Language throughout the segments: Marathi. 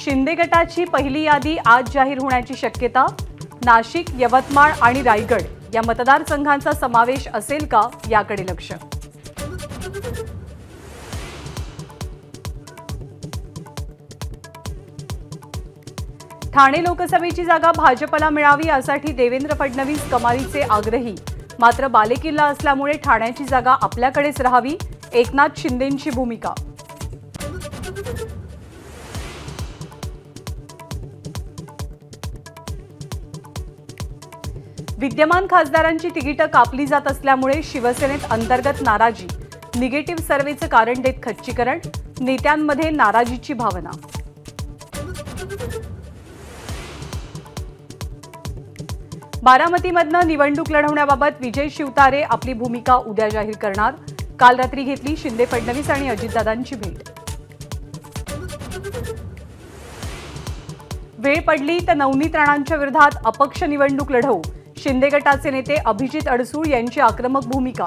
शिंदे गटाची पहिली यादी आज जाहीर होण्याची शक्यता। नाशिक, यवतमाळ आणि रायगड या मतदारसंघांचा समावेश असेल का याकडे लक्ष। ठाणे लोकसभेची जागा भाजपला मिळावी यासाठी देवेंद्र फडणवीस कमालीचे आग्रही। मात्र बालेकिल्ला असल्यामुळे ठाण्याची जागा आपल्याकडेच राहावी, एकनाथ शिंदेंची भूमिका। विद्यमान खासदारांची तिकीटं कापली जात असल्यामुळे शिवसेनेत अंतर्गत नाराजी। निगेटिव्ह सर्व्हेचं कारण देत खच्चीकरण, नेत्यांमध्ये नाराजीची भावना। बारामतीमधनं निवडणूक लढवण्याबाबत विजय शिवतारे आपली भूमिका उद्या जाहीर करणार। काल रात्री घेतली शिंदे, फडणवीस आणि अजितदादांची भेट। वेळ पडली तर नवनीत राणांच्या विरोधात अपक्ष निवडणूक लढवू, शिंदे गटाचे नेते अभिजित अडसूळ यांची आक्रमक भूमिका।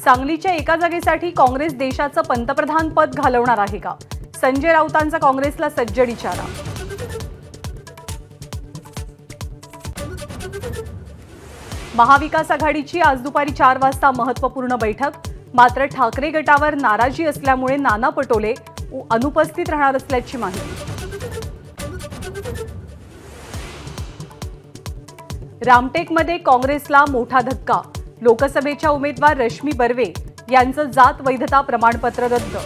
सांगलीच्या एका जागेसाठी काँग्रेस देशाचं पंतप्रधान पद घालवणार आहे का? संजय राऊतांचा काँग्रेसला सज्जड इशारा। महाविकास आघाडीची आज दुपारी 4 वाजता महत्त्वपूर्ण बैठक। मात्र ठाकरे गटावर नाराजी असल्यामुळे नाना पटोले अनुपस्थित राहणार असल्याची माहिती। रामटेकमध्ये काँग्रेसला मोठा धक्का। लोकसभेच्या उमेदवार रश्मी बर्वे यांचं जात वैधता प्रमाणपत्र रद्द।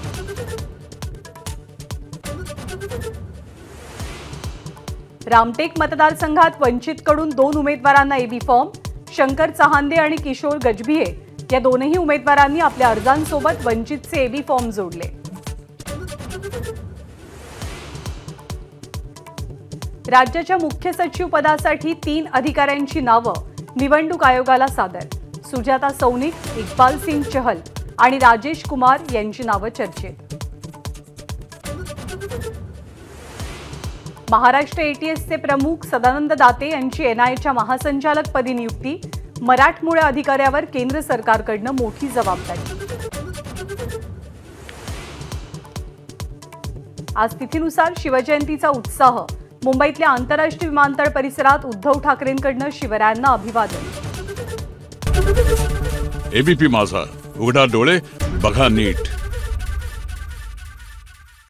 रामटेक मतदारसंघात वंचितकडून 2 उमेदवारांना एबी फॉर्म। शंकर चहांदे आणि किशोर गजभिये या दोनही उमेदवारांनी आपल्या अर्जांसोबत वंचितचे एबी फॉर्म जोडले। राज्याच्या मुख्य सचिव पदासाठी 3 अधिकाऱ्यांची नावं निवडणूक आयोगाला सादर। सुजाता सौनिक, इक्बाल सिंग चहल आणि राजेश कुमार यांची नावं चर्चेत। महाराष्ट्र एटीएसचे प्रमुख सदानंद दाते यांची एनआयएच्या महासंचालकपदी नियुक्ती। मराठमोळ्या अधिकाऱ्यावर केंद्र सरकारकडून मोठी जबाबदारी। आज तिथीनुसार शिवजयंतीचा उत्साह। मुंबईतल्या आंतरराष्ट्रीय विमानतळ परिसरात उद्धव ठाकरेंकडून शिवरायांना अभिवादन। एबीपी माझा, उघडा डोळे बघा नीट।